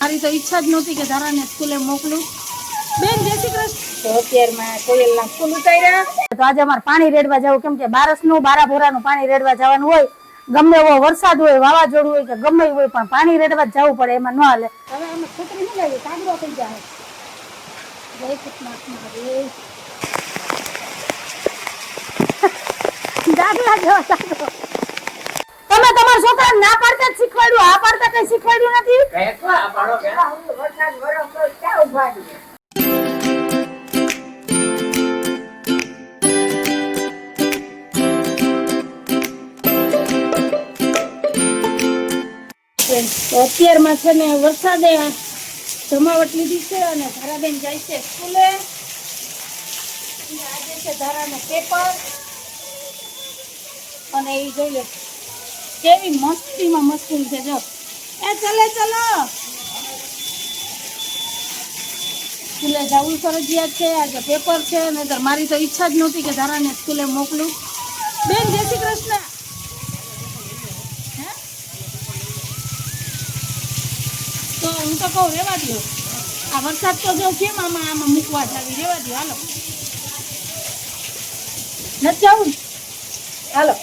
મારી તો ઈચ્છા જ નહોતી કે ધારાને સ્કૂલે મોકલું. બેન જય શ્રી કૃષ્ણ. તો અત્યારમાં કોયલના ફૂલ ઉતાર્યા તો આજે અમારે પાણી રેડવા જવું, કેમ કે બારસનું બારાભોરાનું પાણી રેડવા જવાનું હોય. ગમે એવો વરસાદ હોય, વાવાઝોડું હોય કે ગમે હોય, પણ પાણી રેડવા જ જવું પડે, એમાં ન હાલે. હવે અમે છોકરી ન લાવી, કાગડો થઈ જાય. જય કૃષ્ણ. દાદલા જેવા કાગડો. તમે તમારા છોકરાને ના પાડતા જ શીખવાડ્યું, આ પાડતા કઈ શીખવાડ્યું નથી. અત્યારમાં છે ને વરસાદે જમાવટ લીધી છે અને ધારાબેન જાય છે સ્કૂલે. આજે છે ધારાનો પેપર અને એ જોઈ લે કેવી મસ્તીમાં મસ્તી છે. જો એ ચલે ચલો સ્કૂલે જવું ફરજિયાત છે, આજે પેપર છે. નહીતર મારી તો ઈચ્છા જ નહોતી કે ધારાને સ્કૂલે મોકલું. બેન જય શ્રી કૃષ્ણ. તો હું તો કહું રેવા દો, આ વરસાદ તો જો કેમ આમાં મૂકવા જાવી, રેવા દો. હાલો નથી જવું, હાલો.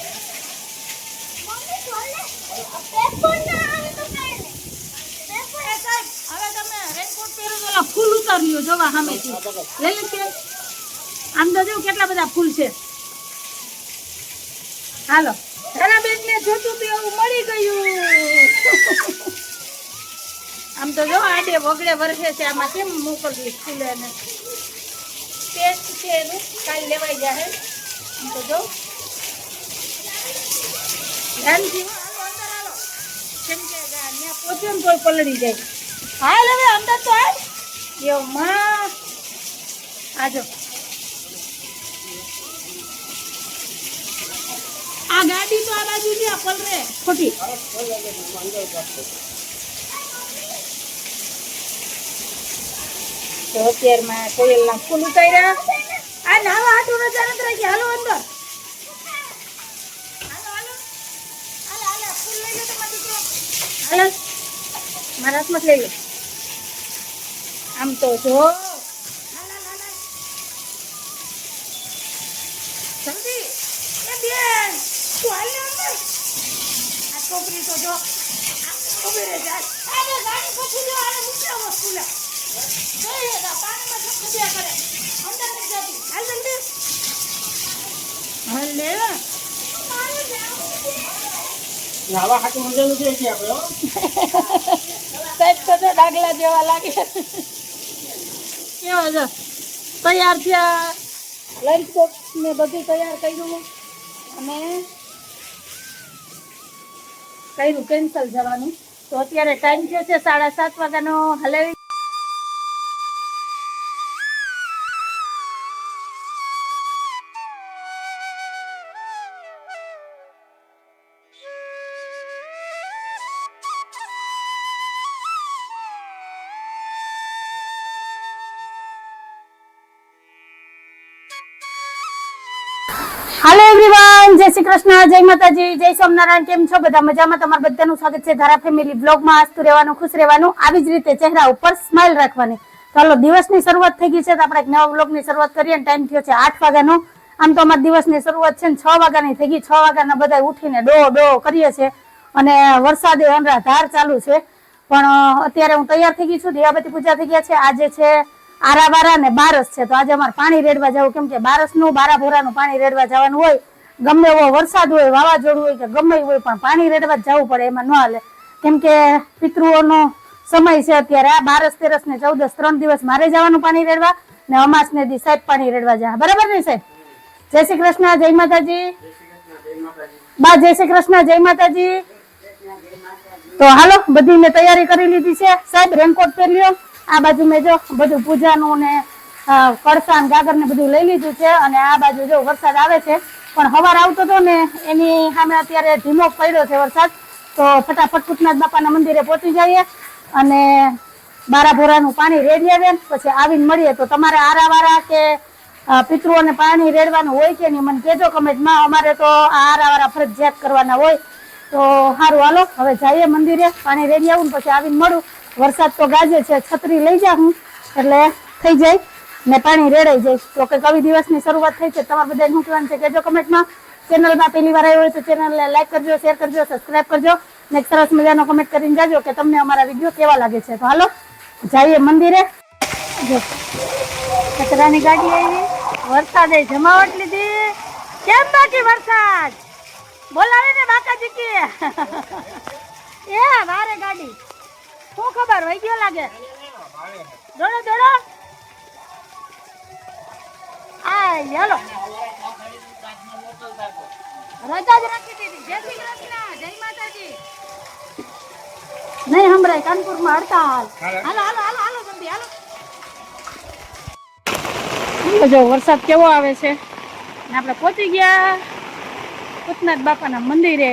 ફૂલ ઉતાર્યો જવા સામેથી લઈ લે. આમ તો જો કેટલા બધા ફૂલ છે. હાલો ધારાબેન ને જોતું તો એવું મળી ગયું. આમ તો જો આડે વગડે વરસે છે, આમાં કેમ મોકલવી સ્કૂલે ને ટેસ્ટ છે એનું કાલ લેવાઈ જાય. આમ તો જો ધ્યાનથી હાલો અંદર હાલો, કેમ કે ત્યાં પહોંચ્યો ને તોય પલળી જાય. હાલ હવે અંદર તો હાલ. યો માં આજો આ ગાડી તો આ બાજુ છે, આ પલરે ખોટી. તો અત્યારમાં કોયલના ફૂલ ઉતાર્યા. આ નાવા હાટું નજર નથી રાખી. હાલો અંદર, હાલો હાલો હાલો હાલો ફૂલ લઈ લો તમારો દીકરો. હાલો મારા હાથમાં લઈ લો. આમ તો જો જલ્દી એ બેન તું હાલ ને અંદર. આ છોકરી તો જો ઉભી રહે જાય. અરે ગાડી પછી જો આને મૂકાવો સ્કૂલે. પાણીમાં ખોદ્યા કરે, અંદર નથી જતી. હાલ જલ્દી હાલ લે. નાવા હાટું મંજેલું છે આપણે સાહેબ તો ડાગલા જેવા લાગે. કેવા છે તૈયાર થયા, લંચ બોક્સ ને બધું તૈયાર કર્યું અને કર્યું કેન્સલ જવાનું. તો અત્યારે ટાઈમ થયો છે 7:30 વાગ્યાનો. હલાવી હાલો એવરીવન, જય શ્રી કૃષ્ણ, જય માતાજી, જય સોમનારાયણ. કેમ છો બધા? મજામાં? તમારા બધાનું સ્વાગત છે ધારા ફેમિલી બ્લોગમાં. હસતું રહેવાનું, ખુશ રહેવાનું, આવી જ રીતે ચહેરા ઉપર સ્માઇલ રાખવાની. ચાલો દિવસની શરૂઆત થઈ ગઈ છે તો આપણે એક નવા બ્લોગની શરૂઆત કરીએ. ટાઈમ થયો છે 8 વાગ્યાનો. આમ તો અમારા દિવસની શરૂઆત છે ને 6 વાગ્યાની થઈ ગઈ. 6 વાગ્યાના બધા ઉઠીને ડો કરીએ છીએ અને વરસાદે અનરાધાર ચાલુ છે. પણ અત્યારે હું તૈયાર થઈ ગઈ છું, દિવાબત્તી પૂજા થઈ ગયા છે. આજે છે આરાવારા ને બારસ છે, તો આજે અમારે પાણી રેડવા જવું, કેમ કે બારસનું બારાભોરાનું પાણી રેડવા જવાનું હોય. ગમે એવો વરસાદ હોય, વાવાઝોડું હોય કે ગમે હોય, પણ પાણી રેડવા જ જવું પડે, એમાં ન હાલે. કેમ કે પિતૃઓનો સમય છે અત્યારે. આ 12 13 ને 14 3 દિવસ મારે જવાનું પાણી રેડવા ને અમાસ ને દી સાહેબ પાણી રેડવા જાય. બરાબર ને સાહેબ? જય શ્રી કૃષ્ણ, જય માતાજી. બા જય શ્રી કૃષ્ણ, જય માતાજી. તો હાલો બધી મેં તૈયારી કરી લીધી છે. સાહેબ રેનકોટ પહેર્યો. આ બાજુ મેં જો બધું પૂજાનું ને કળસા ને ગાગર ને બધું લઈ લીધું છે. અને આ બાજુ જો વરસાદ આવે છે, પણ હવાર આવતો હતો ને એની સામે અત્યારે ધીમો પડ્યો છે વરસાદ. તો ફટાફટ ભૂતનાથ બાપાના મંદિરે પહોંચી જઈએ અને બારાભોરાનું પાણી રેડી આવે, પછી આવીને મળીએ. તો તમારે આરાવારા કે પિતૃઓને પાણી રેડવાનું હોય કે નહીં મને કહેજો કમેન્ટમાં. અમારે તો આરાવારા ફરજિયાત કરવાના હોય. તો સારું હાલો હવે જઈએ મંદિરે, પાણી રેડી આવું ને પછી આવીને મળું. વરસાદ તો ગાજે છે, છત્રી લઈ જા હું એટલે થઈ જાય ને પાણી રેડાઈ જાય. તો કે કવિ દિવસની શરૂઆત થઈ છે. તમારે બધા શું કહેવાનું છે કહેજો કમેન્ટમાં. ચેનલમાં પહેલી વાર આવ્યો હોય તો ચેનલને લાઈક કરજો, શેર કરજો, સબસ્ક્રાઇબ કરજો ને એક સરસ મજાનો કમેન્ટ કરીને જાજો કે તમને અમારા વિડીયો કેવા લાગે છે. તો હાલો જઈએ મંદિરે. જો કચરાની ગાડી આવી, વરસાદે જમાવટ લીધી. કેમ બાકી વરસાદ બોલાવે ને બાકાજી કે એ વારે ગાડી શું ખબર વહી ગયો લાગે. દોડો દોડો આ યાલો રજા જ રાખી દીધી. જય શ્રી કૃષ્ણ, જય માતાજી. નહીં સંભળાય કાનપુરમાં હડતાલ. હાલો હાલો હાલો હાલો જલ્દી હાલો. જો વરસાદ કેવો આવે છે ને આપણે પહોંચી ગયા ભૂતનાથ બાપાના મંદિરે.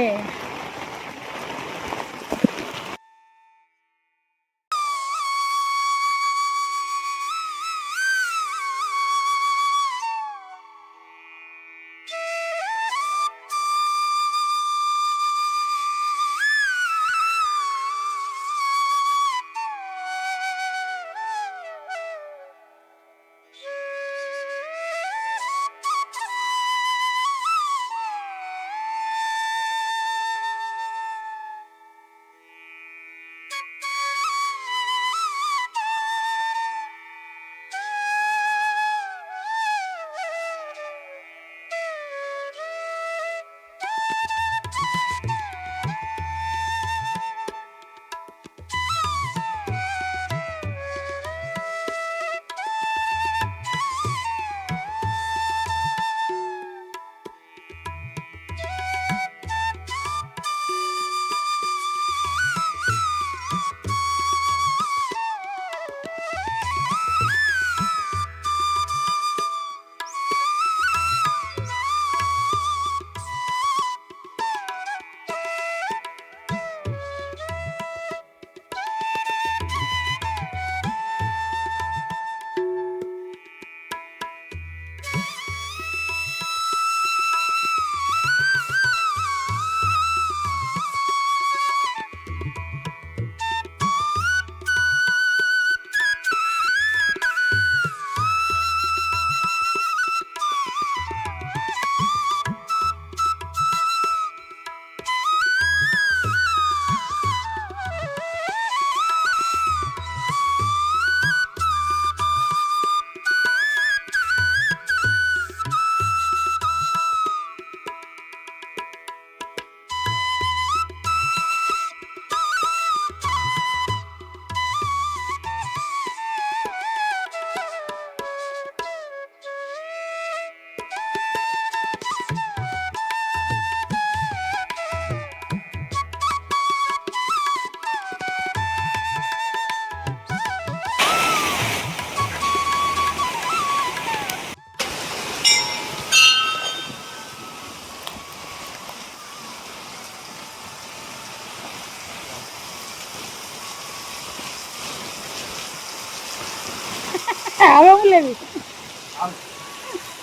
હવે હું લેવી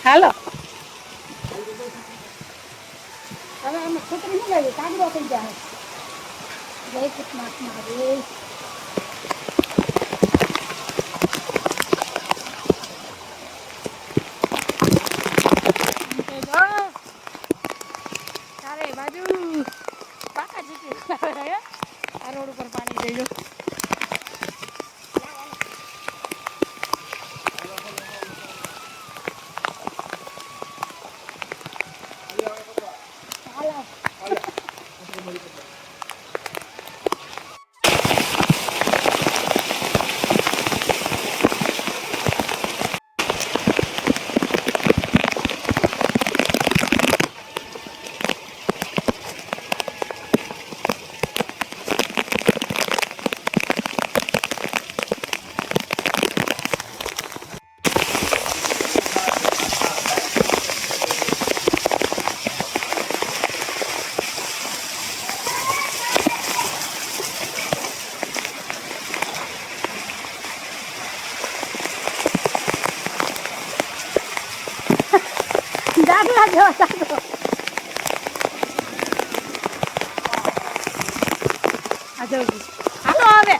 હાલો હવે અમે છોકરી શું લેવી કાગડો થઈ જાય. જય ભૂતનાથ મહાદેવ. ચારે બાજુ પાકા જીતી આ રોડ ઉપર પાણી જઈ ગયું. દાદલા જેવા દાદલો આ જો હાલો હવે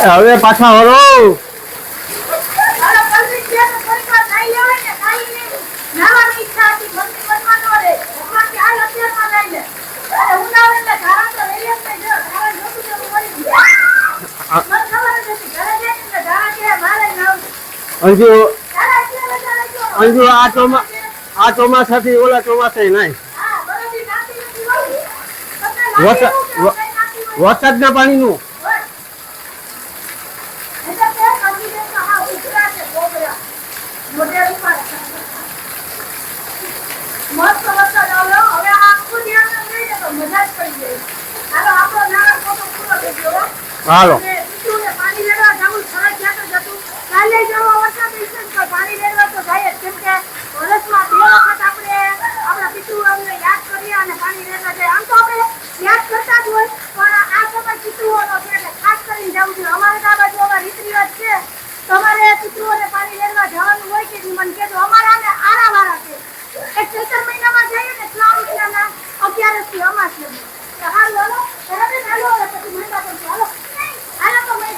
હવે પાછા વળો. અંજુ અંજુ આ ચોમાસાથી ઓલા ચોમાસે નહીં. વરસાદના પાણીનું હાલો. તમારે પિતૃઓને પાણી લેવા જવાનું હોય કે મને કહેજો. અમારા ને આરાવાળા છે. એક ચૈત્ર મહિનામાં જઈએ ને શ્રાવણ મહિનાના 11 થી અમાસ છે. હાલો હાલો બરાબર હાલો પછી મહિના પછી હાલો હાલો તો મેં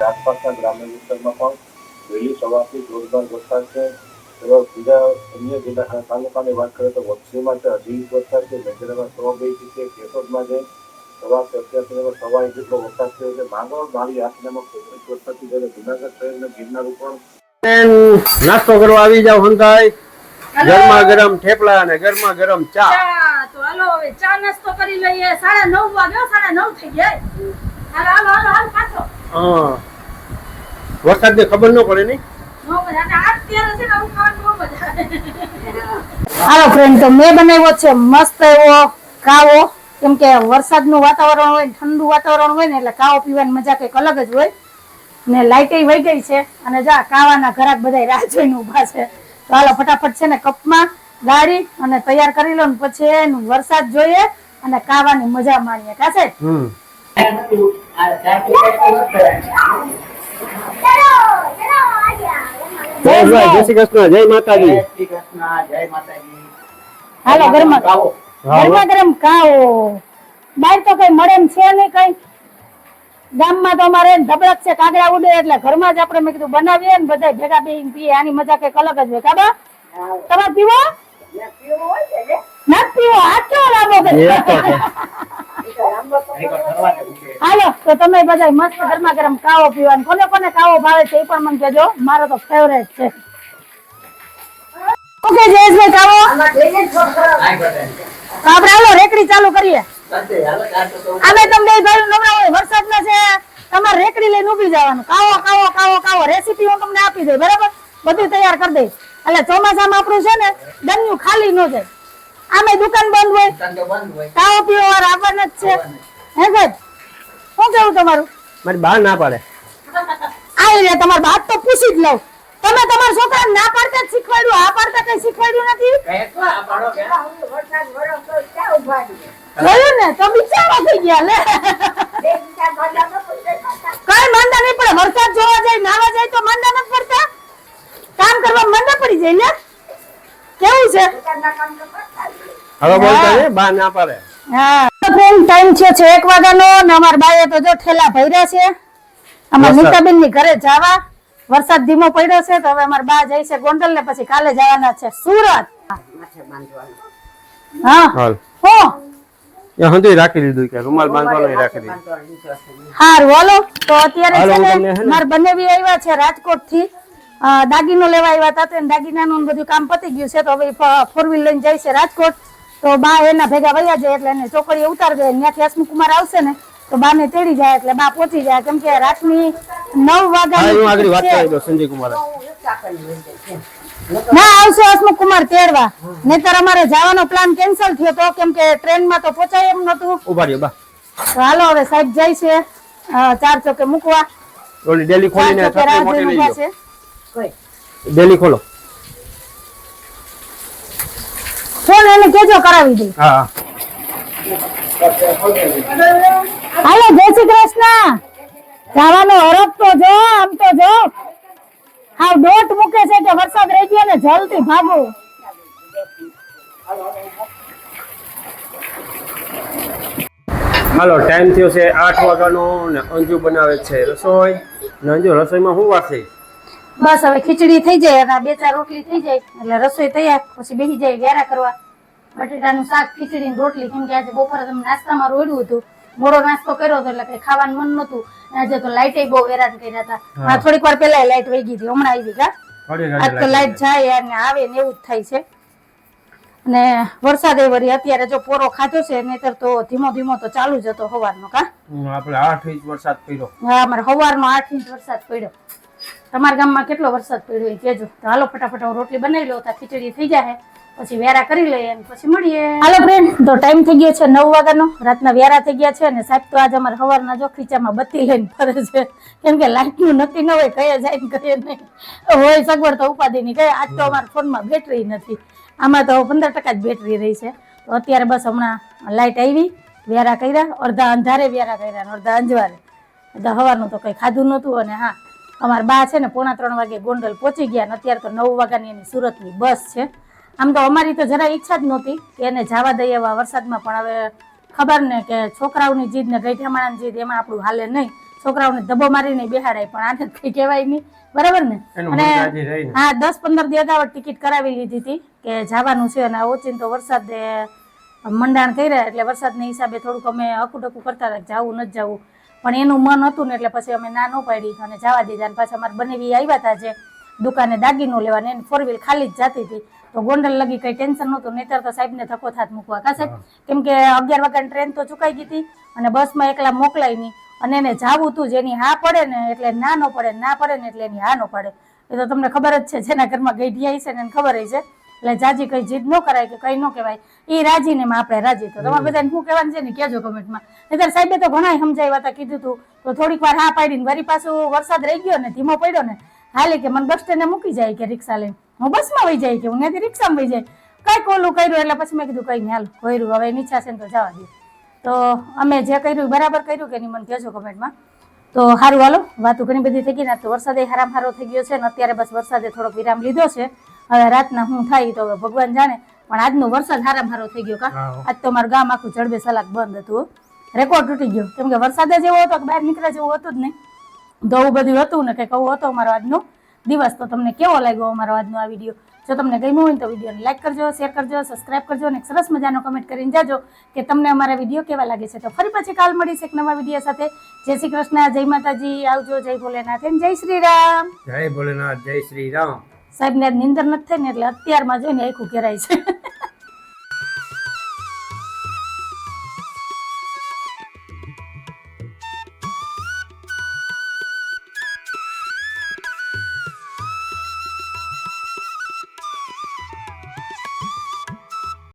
આસપાસના ગ્રામ્ય વિસ્તારમાં પણ વહેલી સવારથી જોરદાર વરસાદ છે. બીજા અન્ય જિલ્લા તાલુકાની વાત કરીએ તો વડોદરામાં 18 ઇંચ વરસાદ છે, મેંદરડામાં 100 ઇંચ છે, કેશોદમાં છે સવારથી અત્યાર સુધીમાં 1.25 ઇંચ જેટલો વરસાદ થયો છે. માંગરોળ માળી આસપાસમાં ખૂબ ઇંચ વરસાદ થયો છે. જુનાગઢ શહેરના ગિરનાર ઉપર નાસ્તો કરવા આવી જાવ હંતાઈ. ગરમા ગરમ થેપલા અને ગરમા ગરમ ચા. તો હાલો હવે ચા નાસ્તો કરી લઈએ. 9:30 વાગ્યા 9:30 થઈ ગયા. હાલો હાલો હાલો હાલો પાછો. હા વરસાદ ને ખબર ન પડે નહીં. હાલો ફ્રેન્ડ, તો મેં બનાવ્યો છે મસ્ત એવો કાવો. કેમ કે વરસાદનું વાતાવરણ હોય, ઠંડુ વાતાવરણ હોય ને એટલે કાવો પીવાની મજા કંઈક અલગ જ હોય. ને લાઈટ વહી ગઈ છે અને જા કાવાના ઘરાક બધા રાહ જોઈને ઉભા છે. તો હાલો ફટાફટ છે ને કપમાં ગાળી અને તૈયાર કરી લો ને પછી વરસાદ જોઈએ અને કાવાની મજા માણીએ. કાશે જય શ્રી કૃષ્ણ, જય માતાજી. હાલો ગરમા ગરમ કાવો. બહાર તો કઈ મળે એમ છે નહીં. કઈ ગામમાં તો અમારે ધબડક છે, કાગડા ઉડે એટલે ઘરમાં જ આપણે મેં કીધું બનાવીએ ને બધા ભેગા બેહીને પીએ. આની મજા કઈક અલગ જ હોય. કાબા તમારે પીવો નથી પીવો? હાથ કેવો લાંબો કર્યો. હાલો તો તમે બધા મસ્ત ગરમા ગરમ કાવો પીવાનું. કોને કોને કાવો ભાવે છે એ પણ મને કહેજો. મારો તો ફેવરેટ છે. ઓકે જયેશભાઈ કાવો આપણે હાલો રેકડી ચાલુ કરીએ. અમે તમને ભાઈ નવરા હોય વરસાદના છે તમારે રેકડી લઈને ઉભી જવાનું. કાવો કાવો કાવો કાવો રેસીપી હું તમને આપી દઈ. બરાબર બધું તૈયાર કરી દઈશ. એટલે ચોમાસામાં આપણું છે ને દન્યું ખાલી ન જાય. આમે દુકાન બંધ હોય, કાવો પીવા વાળા આવવાના જ છે. હે સાહેબ શું કેવું તમારું? મારી બા ના પાડે. આવી રે તમારે બાત તો પૂછી જ લઉં. તમે તમારા છોકરાને ના પાડતા જ શીખવાડ્યું, આ પાડતા કઈ શીખવાડ્યું નથી. જોયું ને તો બિચારા થઈ ગયા લે. કઈ માંદા નહીં પડે. વરસાદ જોવા જાય, નાવા જાય તો માંદા નથી પડતા. કામ કરવા માંદા પડી જાય ને. કેવું છે હવે બોલતા ને બા ના પાડે. હા ફ્રેન્ડ ટાઈમ છે 1 વાગ્યાનો ને અમાર બાએ તો જો ઠેલા ભર્યા છે અમાર નીતાબેન ની ઘરે જવા. વરસાદ ધીમો પડ્યો છે તો હવે અમાર બા જાય છે ગોંડલ ને પછી કાલે જવાના છે સુરત. હા હાલ હો એ હંધી રાખી દીધું કે રૂમાલ બાંધવાનો રાખી દીધું. હાર બોલો તો અત્યારે છે ને માર બનેવી આવ્યા છે રાજકોટ થી દાગીનો લેવા આવ્યા હતા. તો દાગીનાનું બધું કામ પતી ગયું છે તો હવે 4 વ્હીલ લઈને જાય છે રાજકોટ. તો બા એના ભેગા વયા જાય એટલે એને ચોકડીએ ઉતાર દે. ત્યાંથી હસમુખ કુમાર આવશે ને તો બા ને તેડી જાય એટલે બા પહોંચી જાય. કેમ કે રાતની 9 વાગ્યા સંજય કુમાર ના આવશે હસમુખ કુમાર તેડવા. નહીતર અમારે જવાનો પ્લાન કેન્સલ થયો તો કેમ કે ટ્રેનમાં તો પહોંચાય એમ નતું. ઉભા રહ્યો બા. તો હાલો હવે સાહેબ જાય છે 4 ચોકે મૂકવા. ઓલી ડેલી ખોલીને છત્રી મોટી લઈ ગયો. ડેલી ખોલો. ફોન એને કેજો કરાવી દે. હા હાલો જય શ્રી કૃષ્ણ. જવાનો હરખ તો જો, આમ તો જો હાવ દોટ મૂકે છે કે વરસાદ રહી ગયો ને જલ્દી ભાગો. હાલો ટાઈમ થયો છે 8 વાગ્યાનો ને અંજુ બનાવે છે રસોઈ. ને અંજુ રસોઈમાં શું વાત છે? બસ હવે ખીચડી થઈ જાય અને 2-4 રોટલી થઈ જાય એટલે રસોઈ તૈયાર. પછી બેસી જાય વેરા કરવા. બટેટાનું શાક, ખીચડી ને રોટલી. કેમ કે આજે બપોરે તમે નાસ્તામાં રોડ્યું હતું, મોડો નાસ્તો કર્યો હતો એટલે કઈ ખાવાનું મન નતું. આજે તો લાઈટ બહુ હેરાન કર્યા હતા. થોડીક વાર પહેલા લાઈટ વહી ગઈ હતી, હમણાં આવી કા. આજ તો લાઈટ જાય અને આવે ને એવું જ થાય છે. અને વરસાદ વળી અત્યારે જો પોરો ખાધો છે, નહીતર તો ધીમો ધીમો તો ચાલુ જ હતો સવારનો કા. આપણે 8 ઇંચ વરસાદ પડ્યો. હા, અમારે સવારનો 8 ઇંચ વરસાદ પડ્યો. તમારા ગામમાં કેટલો વરસાદ પડ્યો એ કહેજો. તો હાલો ફટાફટ હું રોટલી બનાવી લઉં, તો ખીચડી થઈ જાય, પછી વેરા કરી લઈએ અને પછી મળીએ. હાલો ફ્રેન્ડ, તો ટાઈમ થઈ ગયો છે 9 વાગ્યાનો. રાતના વેરા થઈ ગયા છે અને સાહેબ તો આજે અમારે સવારના જો ખીચામાં બત્તી લઈને ફરે છે. કેમ કે લાઈટનું નક્કી ન હોય, કયે જાય ને કયે નહીં હોય. સગવડ તો ઉપાધિ ની કઈ. આજ તો અમારા ફોનમાં બેટરી નથી. આમાં તો 15% જ બેટરી રહી છે. તો અત્યારે બસ હમણાં લાઈટ આવી, વેરા કર્યા, અડધા અંધારે વેરા કર્યા ને અડધા અંજવારે. એટલે સવારનું તો કઈ ખાધું નહોતું. અને હા, અમારા બા છે ને 2:45 વાગે ગોંડલ પહોંચી ગયા ને અત્યારે તો 9 વાગ્યાની એની સુરતની બસ છે. આમ તો અમારી તો જરા ઈચ્છા જ નહોતી કે એને જવા દઈએ એવા વરસાદમાં, પણ હવે ખબર ને કે છોકરાઓની જીદ ને ગઈઠામાણાની જીદ એમાં આપણું હાલે નહીં. છોકરાઓને ધબ્બો મારીને બેહાડાય, પણ આને કઈ કહેવાય નહીં, બરાબર ને. અને હા, 10-15 દી અગાઉ ટિકિટ કરાવી લીધી હતી કે જવાનું છે. અને ઓચિંતો વરસાદ મંડાણ કર્યા એટલે વરસાદના હિસાબે થોડુંક અમે અકુટકું કરતા હતા જવું નથી જવું, પણ એનું મન હતું ને એટલે પછી અમે ના ન પાડી અને જવા દીધા. અને પાછા અમારે બનેવી આવ્યા હતા જે દુકાને દાગીનો લેવા, એની 4 વ્હીલ ખાલી જ જતી હતી. તો ગોંડલ લગી કઈ ટેન્શન નહોતું, નહીતર તો સાહેબને ધક્કો થાત મૂકવા કા સાહેબ. કેમ કે 11 વાગ્યાની ટ્રેન તો ચુકાઈ ગઈ હતી અને બસમાં એકલા મોકલાય નહીં. અને એને જાવું હતું, જેની હા પડે ને એટલે ના ન પડે, ના પડે ને એટલે એની હા ન પડે. એ તો તમને ખબર જ છે, જેના ઘરમાં ગઈઢિયા છે ને એને ખબર છે. એટલે જાજી કઈ જીદ ન કરાય કે કઈ ન કહેવાય. એ રાજી ને આપણે રાજી. તો તમારે બધાને શું કહેવાનું છે ને કહેજો કમેન્ટમાં. નહીતર સાહેબે તો ઘણા સમજાવ્યા હતા, કીધું હતું. તો થોડીક વાર હા પાડીને વરી પાછું વરસાદ રહી ગયો ને ધીમો પડ્યો ને હાલે કે મને બસ સ્ટેન્ડે મૂકી જાય કે રિક્ષા લઈને, હું બસમાં વહી જાય કે હું ત્યાંથી રિક્ષામાં વહી જાય. કઈ કોલું કર્યું એટલે પછી મેં કીધું કઈ નહીં, હાલ ભર્યું, હવે નીચા છે ને તો જવા દે. તો અમે જે કર્યું બરાબર કર્યું કે નહીં મને કહેજો કમેન્ટમાં. તો સારું, હાલો વાતો ઘણી બધી થઈ ગઈ ને. તો વરસાદે હારામ હારો થઈ ગયો છે ને અત્યારે બસ વરસાદે થોડોક વિરામ લીધો છે. હવે રાતના શું થાય તો હવે ભગવાન જાણે, પણ આજનો વરસાદ હારામ હારો થઈ ગયો કા. આજ તો અમારું ગામ આખું જડબે સલાક બંધ હતું, રેકોર્ડ તૂટી ગયો. કેમ કે વરસાદે જેવો હતો કે બહાર નીકળે જેવું હતું જ નહીં. ધોવું બધું હતું ને કંઈક આવું હતો અમારો આજનો દિવસ. તો તમને કેવો લાગ્યો અમારો આજનો આ વિડીયો? જો તમને ગમ્યો હોય તો વિડીયોને લાઈક કરજો, શેર કરજો, સબસ્ક્રાઇબ કરજો અને એક સરસ મજાનો કમેન્ટ કરીને જાજો કે તમને અમારા વિડીયો કેવા લાગે છે. તો ફરી પછી કાલ મળીશ એક નવા વિડીયો સાથે. જય શ્રી કૃષ્ણ, જય માતાજી, આવજો, જય ભોલેનાથ, જય શ્રી રામ. જય ભોલેનાથ, જય શ્રી રામ. સાહેબ ને નિંદર નથી થઈ ને એટલે અત્યારમાં જોઈને આખું ઘેરાય છે.